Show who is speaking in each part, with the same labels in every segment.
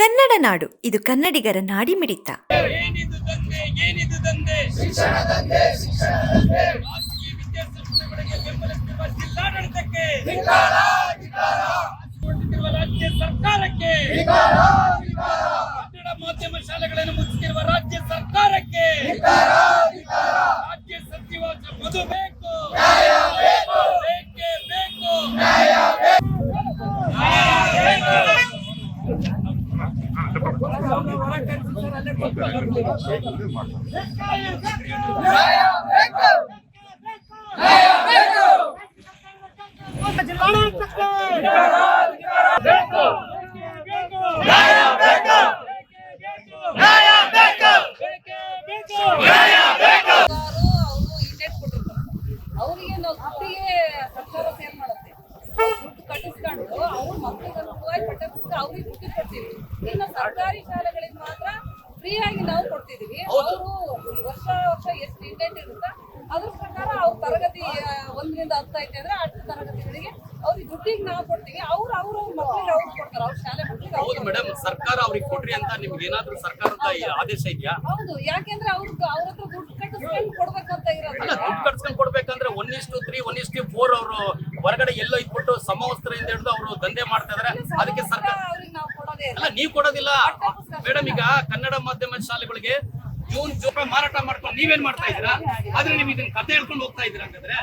Speaker 1: ಕನ್ನಡ ನಾಡು, ಇದು ಕನ್ನಡಿಗರ ನಾಡಿಮಿಡಿತ.
Speaker 2: ಏನಿದು ದಂಧೆ, ಏನಿದು ದಂಧೆ, ಶಿಕ್ಷಣ ದಂಧೆ, ಶಿಕ್ಷಣ ದಂಧೆ. ಖಾಸಗಿ ವಿದ್ಯಾಸಂಸ್ಥೆಗಳಿಗೆ ಬೆಂಬಲಿಸುತ್ತಿರುವ ಜಿಲ್ಲಾಡಳಿತಕ್ಕೆ ಧಿಕ್ಕಾರ, ಧಿಕ್ಕಾರ. ಕೊಡುತ್ತಿರುವ ರಾಜ್ಯ ಸರ್ಕಾರಕ್ಕೆ ಧಿಕ್ಕಾರ, ಧಿಕ್ಕಾರ. ಕನ್ನಡ ಮಾಧ್ಯಮ ಶಾಲೆಗಳನ್ನು ಮುಚ್ಚಿರುವ ರಾಜ್ಯ ಸರ್ಕಾರಕ್ಕೆ ಧಿಕ್ಕಾರ, ಧಿಕ್ಕಾರ. ರಾಜ್ಯ ಸಚಿವ ಮಧು ಬೇಕು, ನ್ಯಾಯ ಬೇಕು, ಬೇಕೇ ಬೇಕು, ನ್ಯಾಯ ಬೇಕು, ನ್ಯಾಯ ಬೇಕು.
Speaker 3: ಅವರಿಗೆ ನಾವು ದುಡ್ಡಿಗೆ ಸರ್ಕಾರ ಸೇರ್ ಮಾಡುತ್ತೆ. ದುಡ್ಡು ಕಟ್ಟಿಸ್ಕೊಂಡು ಅವ್ರ ಮಕ್ಕಳಿಗೆ ಅನುಕೂಲವಾಗಿ ಪಠ್ಯಪುಸ್ತಕ ಅವ್ರಿಗೆ ದುಡ್ಡು ಕೊಡ್ತೀವಿ. ಇನ್ನು ಸರ್ಕಾರಿ ಶಾಲೆಗಳಿಗೆ ಮಾತ್ರ ಫ್ರೀ ಆಗಿ ನಾವು ಕೊಡ್ತಿದೀವಿ. ಅವರು ವರ್ಷ ಎಷ್ಟು ಇಂಟೆಂಟ್ ಇರುತ್ತಾ ಅದ್ರ ಪ್ರಕಾರ ಅವ್ರ ತರಗತಿ 1ರಿಂದ 10 ಐತೆ ಅಂದ್ರೆ 10 ತರಗತಿಗಳಿಗೆ ಅವ್ರಿಗೆ ದುಡ್ಡಿಗೆ ನಾವು ಕೊಡ್ತೀವಿ. ಅವ್ರ ಮಕ್ಕಳಿಗೆ ಅವ್ರು ಕೊಡ್ತಾರೆ, ಅವ್ರ ಶಾಲೆ ಮಕ್ಕಳಿಗೆ.
Speaker 2: ಹೌದು ಮೇಡಮ್, ಸರ್ಕಾರ ಅವ್ರಿಗೆ ಕೊಡ್ರಿ ಅಂತ ನಿಮ್ಗೆ ಏನಾದ್ರೂ ಸರ್ಕಾರದ ಆದೇಶ ಇದೆಯಾ?
Speaker 3: ಹೌದು, ಯಾಕೆಂದ್ರೆ ಅವ್ರ ಹತ್ರ ದುಡ್ಡು ಕಟ್ಟಿಸ್ಕೊಂಡು ಕೊಡ್ಬೇಕು ಅಂತ ಇರೋದು.
Speaker 2: ದುಡ್ಡು ಕಟ್ಸ್ಕೊಂಡ್ ಕೊಡ್ಬೇಕಂದ್ರೆ 1:3 1:4 ಅವರು ಹೊರಗಡೆ ಎಲ್ಲೋ ಇಟ್ಬಿಟ್ಟು ಸಮವಸ್ತ್ರದಿಂದ ಹಿಡಿದು ಅವರು ದಂಧೆ ಮಾಡ್ತಾ ಇದಾರೆ. ಅದಕ್ಕೆ ಸರ್ಕಾರ
Speaker 3: ಅವ್ರಿಗೆ ನಾವು ಕೊಡೋದೇ ಇಲ್ಲ.
Speaker 2: ಅಲ್ಲ, ನೀವು ಕೊಡೋದಿಲ್ಲ ಮೇಡಮ್. ಈಗ ಕನ್ನಡ ಮಾಧ್ಯಮ ಶಾಲೆಗಳಿಗೆ ಜೂನ್ ಮಾರಾಟ ಮಾಡ್ಕೊಂಡು ನೀವೇನ್ ಮಾಡ್ತಾ ಇದ್ದೀರಾ? ಆದ್ರೆ ನೀವು ಇದನ್ನ ಕತೆ ಹೇಳ್ಕೊಂಡು ಹೋಗ್ತಾ ಇದ್ದೀರಾ ಅಂತಂದ್ರೆ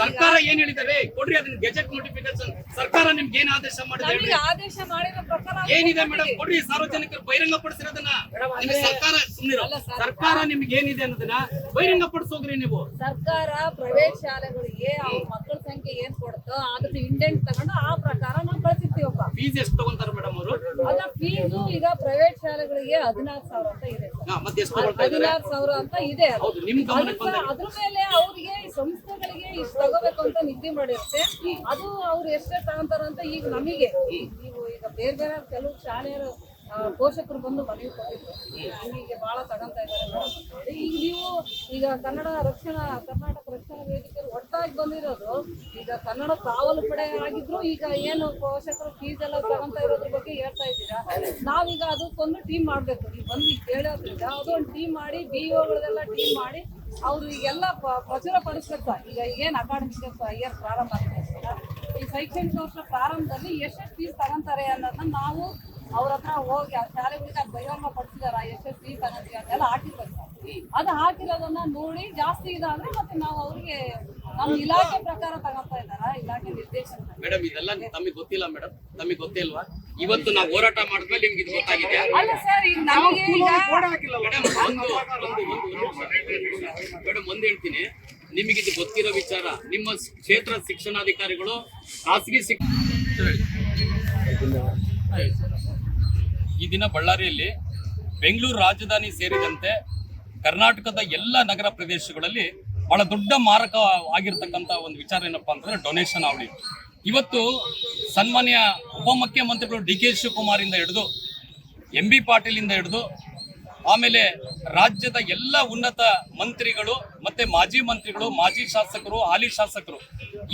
Speaker 2: ಸರ್ಕಾರ ಏನ್ ಹೇಳಿದಾರೆ ಕೊಡ್ರಿ, ಅದನ್ನ ಗೆಜೆಟ್ ನೋಟಿಫಿಕೇಶನ್ ಸರ್ಕಾರ ನಿಮ್ಗೆ ಏನ್ ಆದೇಶ ಮಾಡಿದೆ ಹೇಳ್ರಿ.
Speaker 3: ಆದೇಶ ಮಾಡಿರೋ ಪ್ರಕಾರ
Speaker 2: ಏನಿದೆ ಮೇಡಮ್ ಕೊಡ್ರಿ, ಸಾರ್ವಜನಿಕರು ಬಹಿರಂಗ ಪಡಿಸಿರೋದನ್ನ. ನಿಮ್ಗೆ ಸರ್ಕಾರ ಸುಮ್ಮನಿರೋ, ಸರ್ಕಾರ ನಿಮ್ಗೆ ಏನಿದೆ ಅನ್ನೋದನ್ನ ಬಹಿರಂಗ ಪಡಿಸೋಗ್ರಿ ನೀವು.
Speaker 3: ಸರ್ಕಾರ ಪ್ರೈವೇಟ್ ಶಾಲೆಗಳಿಗೆ ಅವ್ರ ಮಕ್ಕಳ ಸಂಖ್ಯೆ ಏನ್ ಕೊಡುತ್ತೋ ಅದ್ರ ಇಂಡೆಂಟ್ ತಗೊಂಡು ಆ ಪ್ರಕಾರ ನಾವು ಕಳ್ಸಿರ್ತೀವಪ್ಪ.
Speaker 2: ಫೀಸ್ ಎಷ್ಟು ತಗೊಂತಾರೆ ಮೇಡಮ್ ಅವರು?
Speaker 3: ಅಲ್ಲ, ಫೀಸು ಈಗ ಪ್ರೈವೇಟ್ ಶಾಲೆಗಳಿಗೆ 16,000 ಅಂತ ಇದೆ.
Speaker 2: ಮತ್ತೆ ಎಷ್ಟು ತಗೊಳ್ತಾ ಇದ್ದಾರೆ?
Speaker 3: 16,000 ಅಂತ ಇದೆ.
Speaker 2: ಹೌದು, ನಿಮ್ ಗಮನಕ್ಕೆ ಬಂದಾಗ
Speaker 3: ಅದ್ರ ಮೇಲೆ ಅವ್ರಿಗೆ ಸಂಸ್ಥೆಗಳಿಗೆ ಇಷ್ಟು ತಗೋಬೇಕು ಅಂತ ನಿಗದಿ ಮಾಡಿರುತ್ತೆ. ಅದು ಅವ್ರು ಎಷ್ಟೇ ತಗೊಂತಾರ ಅಂತ ಈಗ ನಮಗೆ ನೀವು ಈಗ ಬೇರೆ ಕೆಲವು ಶಾಲೆಯ ಪೋಷಕರು ಬಂದು ಮನವಿ ಕೊಟ್ಟಿದ್ರು, ಹೀಗೆ ಬಹಳ ತಗೊಂತಾ ಇದ್ದಾರೆ. ಈಗ ನೀವು ಈಗ ಕರ್ನಾಟಕ ರಕ್ಷಣಾ ವೇದಿಕೆ ಒಟ್ಟಾಗಿ ಬಂದಿರೋದು ಈಗ ಕನ್ನಡ ಕಾವಲು ಪಡೆ ಆಗಿದ್ರು. ಈಗ ಏನು ಪೋಷಕರು ಫೀಸ್ ಎಲ್ಲ ತಗೊಂತಾ ಇರೋದ್ರ ಬಗ್ಗೆ ಹೇಳ್ತಾ ಇದ್ದೀರಾ. ನಾವೀಗ ಅದಕ್ಕೊಂದು ಟೀಮ್ ಮಾಡ್ಬೇಕು. ನೀವು ಬಂದು ಕೇಳೋದ್ರಿಂದ ಅದೊಂದು ಟೀಮ್ ಮಾಡಿ BEOಗಳದೆಲ್ಲ ಟೀಮ್ ಮಾಡಿ ಅವ್ರು ಈಗೆಲ್ಲ ಪ್ರಚುರ ಪಡಿಸ್ಬೇಕು. ಈಗ ಏನು ಅಕಾಡೆಮಿಕ್ ಇಯರ್ ಪ್ರಾರಂಭ ಆಗ್ತದೆ, ಈ ಶೈಕ್ಷಣಿಕ ವರ್ಷ ಪ್ರಾರಂಭದಲ್ಲಿ ಎಷ್ಟೆಷ್ಟು ಫೀಸ್ ತಗೊಂತಾರೆ ಅನ್ನೋದನ್ನ ನಾವು ಅವ್ರ ಹತ್ರ ಹೋಗಿ ಆ ಶಾಲೆಗಳಿಗೆ ಬಹಿರಂಗ ಪಡಿಸಿದಾರ, ಎಷ್ಟೆಷ್ಟು ಫೀಸ್ ತಗೊಂತೀವಿ ಅದೆಲ್ಲ ಹಾಕಿರ್ಬೇಕು. ಅದು ಹಾಕಿರೋದನ್ನ ನೋಡಿ ಜಾಸ್ತಿ ಇದಾದ್ರೆ ಮತ್ತೆ ನಾವು ಅವ್ರಿಗೆ ನಮ್ಮ ಇಲಾಖೆ ಪ್ರಕಾರ ತಗೊಂತಾ ಇದಾರ, ಇಲಾಖೆ ನಿರ್ದೇಶನ.
Speaker 2: ಮೇಡಮ್, ಇದೆಲ್ಲ ತಮಗೆ ಗೊತ್ತಿಲ್ಲ ಮೇಡಮ್? ತಮಗೆ ಗೊತ್ತಿಲ್ವಾ? ಇವತ್ತು ನಾವು ಹೋರಾಟ ಮಾಡಿದ್ಮೇಲೆ ನಿಮ್ಗೆ ಇದು ಗೊತ್ತಾಗಿದೆ.
Speaker 3: ಅಲ್ಲ ಸರ್, ಈಗ ನಮಗೆ
Speaker 2: ಮೇಡಮ್ ಒಂದ್ ಹೇಳ್ತೀನಿ, ನಿಮಗಿದು ಗೊತ್ತಿರೋ ವಿಚಾರ. ನಿಮ್ಮ ಕ್ಷೇತ್ರ ಶಿಕ್ಷಣಾಧಿಕಾರಿಗಳು ಖಾಸಗಿ ಈ ದಿನ ಬಳ್ಳಾರಿಯಲ್ಲಿ ಬೆಂಗಳೂರು ರಾಜಧಾನಿ ಸೇರಿದಂತೆ ಕರ್ನಾಟಕದ ಎಲ್ಲ ನಗರ ಪ್ರದೇಶಗಳಲ್ಲಿ ಬಹಳ ದೊಡ್ಡ ಮಾರಕ ಆಗಿರ್ತಕ್ಕಂಥ ಒಂದು ವಿಚಾರ ಏನಪ್ಪಾ ಅಂತಂದ್ರೆ ಡೊನೇಷನ್ ಅವಳಿ. ಇವತ್ತು ಸನ್ಮಾನ್ಯ ಉಪಮುಖ್ಯಮಂತ್ರಿಗಳು DK ಶಿವಕುಮಾರ್ ಇಂದ ಹಿಡಿದು MB ಪಾಟೀಲ್ ಇಂದ ಹಿಡಿದು ಆಮೇಲೆ ರಾಜ್ಯದ ಎಲ್ಲ ಉನ್ನತ ಮಂತ್ರಿಗಳು ಮತ್ತೆ ಮಾಜಿ ಮಂತ್ರಿಗಳು, ಮಾಜಿ ಶಾಸಕರು, ಹಾಲಿ ಶಾಸಕರು,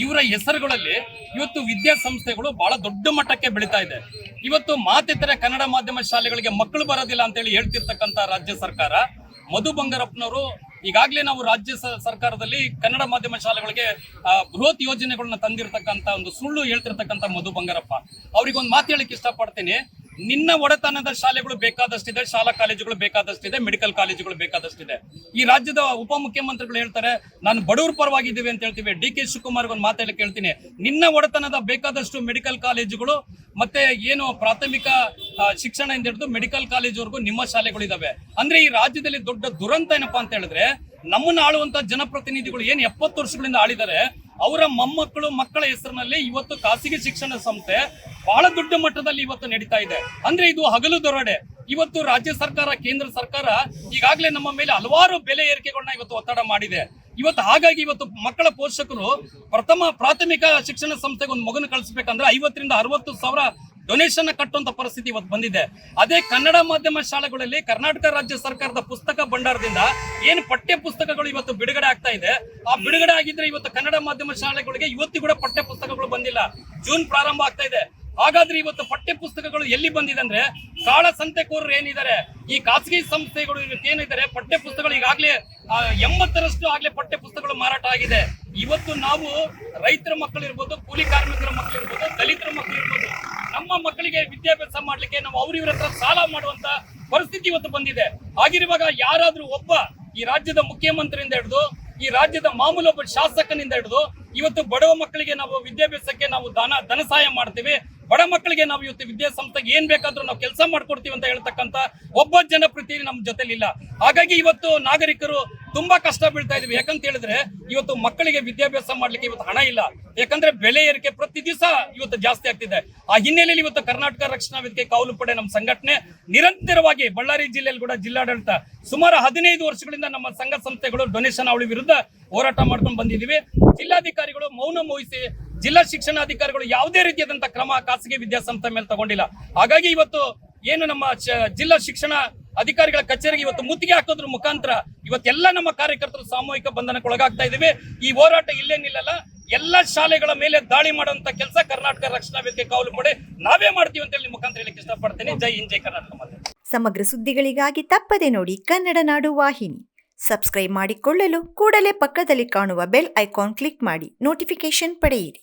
Speaker 2: ಇವರ ಹೆಸರುಗಳಲ್ಲಿ ಇವತ್ತು ವಿದ್ಯಾಸಂಸ್ಥೆಗಳು ಬಹಳ ದೊಡ್ಡ ಮಟ್ಟಕ್ಕೆ ಬೆಳೀತಾ ಇದೆ. ಇವತ್ತು ಮಾತೆತ್ತರೆ ಕನ್ನಡ ಮಾಧ್ಯಮ ಶಾಲೆಗಳಿಗೆ ಮಕ್ಕಳು ಬರೋದಿಲ್ಲ ಅಂತ ಹೇಳಿ ಹೇಳ್ತಿರ್ತಕ್ಕಂಥ ರಾಜ್ಯ ಸರ್ಕಾರ ಮಧು ಬಂಗಾರಪ್ಪನವರು ಈಗಾಗಲೇ ನಾವು ರಾಜ್ಯ ಸರ್ಕಾರದಲ್ಲಿ ಕನ್ನಡ ಮಾಧ್ಯಮ ಶಾಲೆಗಳಿಗೆ ಬೃಹತ್ ಯೋಜನೆಗಳನ್ನ ತಂದಿರತಕ್ಕಂತ ಒಂದು ಸುಳ್ಳು ಹೇಳ್ತಿರ್ತಕ್ಕಂಥ ಮಧು ಬಂಗಾರಪ್ಪ ಅವ್ರಿಗೊಂದು ಮಾತು ಹೇಳಕ್ಕೆ ಇಷ್ಟಪಡ್ತೀನಿ. ನಿನ್ನ ಒಡೆತನದ ಶಾಲೆಗಳು ಬೇಕಾದಷ್ಟಿದೆ, ಶಾಲಾ ಕಾಲೇಜುಗಳು ಬೇಕಾದಷ್ಟಿದೆ, ಮೆಡಿಕಲ್ ಕಾಲೇಜುಗಳು ಬೇಕಾದಷ್ಟಿದೆ. ಈ ರಾಜ್ಯದ ಉಪಮುಖ್ಯಮಂತ್ರಿಗಳು ಹೇಳ್ತಾರೆ ನಾನು ಬಡವ್ರ ಪರವಾಗಿದ್ದೀವಿ ಅಂತ ಹೇಳ್ತೀವಿ. DK ಶಿವಕುಮಾರ್ ಒಂದು ಮಾತು ಹೇಳಕ್ಕೆ ಹೇಳ್ತೀನಿ, ನಿನ್ನ ಒಡೆತನದ ಬೇಕಾದಷ್ಟು ಮೆಡಿಕಲ್ ಕಾಲೇಜುಗಳು ಮತ್ತೆ ಏನು ಪ್ರಾಥಮಿಕ ಶಿಕ್ಷಣ ಇಂದ ಹಿಡಿದು ಮೆಡಿಕಲ್ ಕಾಲೇಜುವರೆಗೂ ನಿಮ್ಮ ಶಾಲೆಗಳು ಇದಾವೆ. ಅಂದ್ರೆ ಈ ರಾಜ್ಯದಲ್ಲಿ ದೊಡ್ಡ ದುರಂತ ಏನಪ್ಪಾ ಅಂತ ಹೇಳಿದ್ರೆ, ನಮ್ಮನ್ನ ಆಳುವಂತ ಜನಪ್ರತಿನಿಧಿಗಳು ಏನ್ 70 ವರ್ಷಗಳಿಂದ ಆಳಿದ್ದಾರೆ, ಅವರ ಮೊಮ್ಮಕ್ಕಳು ಮಕ್ಕಳ ಹೆಸರಿನಲ್ಲಿ ಇವತ್ತು ಖಾಸಗಿ ಶಿಕ್ಷಣ ಸಂಸ್ಥೆ ಬಹಳ ದೊಡ್ಡ ಮಟ್ಟದಲ್ಲಿ ಇವತ್ತು ನಡೀತಾ ಇದೆ. ಅಂದ್ರೆ ಇದು ಹಗಲು ದೊರಡೆ. ಇವತ್ತು ರಾಜ್ಯ ಸರ್ಕಾರ, ಕೇಂದ್ರ ಸರ್ಕಾರ ಈಗಾಗಲೇ ನಮ್ಮ ಮೇಲೆ ಹಲವಾರು ಬೆಲೆ ಏರಿಕೆಗಳನ್ನ ಇವತ್ತು ಒತ್ತಡ ಮಾಡಿದೆ. ಇವತ್ತು ಹಾಗಾಗಿ ಇವತ್ತು ಮಕ್ಕಳ ಪೋಷಕರು ಪ್ರಾಥಮಿಕ ಶಿಕ್ಷಣ ಸಂಸ್ಥೆಗೆ ಒಂದು ಮಗನ ಕಳಿಸ್ಬೇಕಂದ್ರೆ 50ರಿಂದ 60 ಸಾವಿರ ಡೊನೇಷನ್ ಕಟ್ಟುವಂತ ಪರಿಸ್ಥಿತಿ ಇವತ್ತು ಬಂದಿದೆ. ಅದೇ ಕನ್ನಡ ಮಾಧ್ಯಮ ಶಾಲೆಗಳಲ್ಲಿ ಕರ್ನಾಟಕ ರಾಜ್ಯ ಸರ್ಕಾರದ ಪುಸ್ತಕ ಭಂಡಾರದಿಂದ ಏನು ಪಠ್ಯ ಪುಸ್ತಕಗಳು ಇವತ್ತು ಬಿಡುಗಡೆ ಆಗ್ತಾ ಇದೆ, ಆ ಬಿಡುಗಡೆ ಆಗಿದ್ರೆ ಇವತ್ತು ಕನ್ನಡ ಮಾಧ್ಯಮ ಶಾಲೆಗಳಿಗೆ ಇವತ್ತು ಕೂಡ ಪಠ್ಯ ಪುಸ್ತಕಗಳು ಬಂದಿಲ್ಲ. ಜೂನ್ ಪ್ರಾರಂಭ ಆಗ್ತಾ ಇದೆ. ಹಾಗಾದ್ರೆ ಇವತ್ತು ಪಠ್ಯ ಪುಸ್ತಕಗಳು ಎಲ್ಲಿ ಬಂದಿದೆ ಅಂದ್ರೆ ಕಾಳಸಂತೆಕೋರರು ಏನಿದ್ದಾರೆ ಈ ಖಾಸಗಿ ಸಂಸ್ಥೆಗಳು ಏನಿದ್ದಾರೆ ಪಠ್ಯ ಪುಸ್ತಕಗಳು ಈಗಾಗಲೇ 80ರಷ್ಟು ಆಗ್ಲೇ ಪಠ್ಯ ಪುಸ್ತಕಗಳು ಮಾರಾಟ ಆಗಿದೆ. ಇವತ್ತು ನಾವು ರೈತರ ಮಕ್ಕಳಿರ್ಬೋದು, ಕೂಲಿ ಕಾರ್ಮಿಕರ ಮಕ್ಕಳಿರ್ಬೋದು, ದಲಿತರ ಮಕ್ಕಳಿರ್ಬೋದು, ನಮ್ಮ ಮಕ್ಕಳಿಗೆ ವಿದ್ಯಾಭ್ಯಾಸ ಮಾಡ್ಲಿಕ್ಕೆ ನಾವು ಇವ್ರ ಹತ್ರ ಸಾಲ ಮಾಡುವಂತ ಪರಿಸ್ಥಿತಿ ಇವತ್ತು ಬಂದಿದೆ. ಹಾಗಿರುವಾಗ ಯಾರಾದ್ರೂ ಒಬ್ಬ ಈ ರಾಜ್ಯದ ಮುಖ್ಯಮಂತ್ರಿಯಿಂದ ಹಿಡಿದು ಈ ರಾಜ್ಯದ ಮಾಮೂಲು ಒಬ್ಬ ಶಾಸಕನಿಂದ ಹಿಡಿದು ಇವತ್ತು ಬಡವ ಮಕ್ಕಳಿಗೆ ನಾವು ವಿದ್ಯಾಭ್ಯಾಸಕ್ಕೆ ನಾವು ಧನ ಸಹಾಯ ಮಾಡ್ತೀವಿ, ಬಡ ಮಕ್ಕಳಿಗೆ ನಾವು ಇವತ್ತು ವಿದ್ಯಾಸಂಸ್ಥೆಗೆ ಏನ್ ಬೇಕಾದ್ರೂ ನಾವು ಕೆಲಸ ಮಾಡ್ಕೊಡ್ತೀವಿ ಅಂತ ಹೇಳ್ತಕ್ಕಂತ ಒಬ್ಬ ಜನಪ್ರತಿನಿಧಿ ನಮ್ಮ ಜೊತೆಲಿ ಇಲ್ಲ. ಹಾಗಾಗಿ ಇವತ್ತು ನಾಗರಿಕರು ತುಂಬಾ ಕಷ್ಟ ಬೀಳ್ತಾ ಇದೀವಿ. ಯಾಕಂತ ಹೇಳಿದ್ರೆ ಇವತ್ತು ಮಕ್ಕಳಿಗೆ ವಿದ್ಯಾಭ್ಯಾಸ ಮಾಡ್ಲಿಕ್ಕೆ ಇವತ್ತು ಹಣ ಇಲ್ಲ. ಯಾಕಂದ್ರೆ ಬೆಲೆ ಏರಿಕೆ ಪ್ರತಿ ದಿವಸ ಇವತ್ತು ಜಾಸ್ತಿ ಆಗ್ತಿದೆ. ಆ ಹಿನ್ನೆಲೆಯಲ್ಲಿ ಇವತ್ತು ಕರ್ನಾಟಕ ರಕ್ಷಣಾ ವೇದಿಕೆ ಕಾವಲು ಪಡೆ ನಮ್ಮ ಸಂಘಟನೆ ನಿರಂತರವಾಗಿ ಬಳ್ಳಾರಿ ಜಿಲ್ಲೆಯಲ್ಲಿ ಕೂಡ ಜಿಲ್ಲಾಡಳಿತ ಸುಮಾರು 15 ವರ್ಷಗಳಿಂದ ನಮ್ಮ ಸಂಘ ಸಂಸ್ಥೆಗಳು ಡೊನೇಷನ್ ಅವಳಿ ವಿರುದ್ಧ ಹೋರಾಟ ಮಾಡ್ಕೊಂಡು ಬಂದಿದ್ದೀವಿ. ಜಿಲ್ಲಾಧಿಕಾರಿಗಳು ಮೌನ ವಹಿಸಿ ಜಿಲ್ಲಾ ಶಿಕ್ಷಣಾಧಿಕಾರಿಗಳು ಯಾವುದೇ ರೀತಿಯಾದಂತ ಕ್ರಮ ಖಾಸಗಿ ವಿದ್ಯಾಸಂಸ್ಥೆ ಮೇಲೆ ತಗೊಂಡಿಲ್ಲ. ಹಾಗಾಗಿ ಇವತ್ತು ಏನು ನಮ್ಮ ಜಿಲ್ಲಾ ಶಿಕ್ಷಣ ಅಧಿಕಾರಿಗಳ ಕಚೇರಿಗೆ ಇವತ್ತು ಮುತ್ತಿಗೆ ಹಾಕೋದ್ರ ಮುಖಾಂತರ ಇವತ್ತೆಲ್ಲ ನಮ್ಮ ಕಾರ್ಯಕರ್ತರು ಸಾಮೂಹಿಕ ಬಂಧನಕ್ಕೆ ಒಳಗಾಗ್ತಾ ಇದ್ದೀವಿ. ಈ ಹೋರಾಟ ಇಲ್ಲೇ ನಿಲ್ಲಲ್ಲ. ಎಲ್ಲ ಶಾಲೆಗಳ ಮೇಲೆ ದಾಳಿ ಮಾಡುವಂತ ಕೆಲಸ ಕರ್ನಾಟಕ ರಕ್ಷಣಾ ವೇದಿಕೆ ಕಾವಲು ಪಡೆ ನಾವೇ ಮಾಡ್ತೀವಿ ಅಂತ ಹೇಳಿ ಮುಖಾಂತರ ಹೇಳಕ್ಕೆ ಇಷ್ಟಪಡ್ತೇನೆ. ಜೈ ಹಿಂದ್, ಜೈ ಕರ್ನಾಟಕ.
Speaker 1: ಸಮಗ್ರ ಸುದ್ದಿಗಳಿಗಾಗಿ ತಪ್ಪದೆ ನೋಡಿ ಕನ್ನಡ ನಾಡು ವಾಹಿನಿ. ಸಬ್ಸ್ಕ್ರೈಬ್ ಮಾಡಿಕೊಳ್ಳಲು ಕೂಡಲೇ ಪಕ್ಕದಲ್ಲಿ ಕಾಣುವ ಬೆಲ್ ಐಕಾನ್ ಕ್ಲಿಕ್ ಮಾಡಿ ನೋಟಿಫಿಕೇಶನ್ ಪಡೆಯಿರಿ.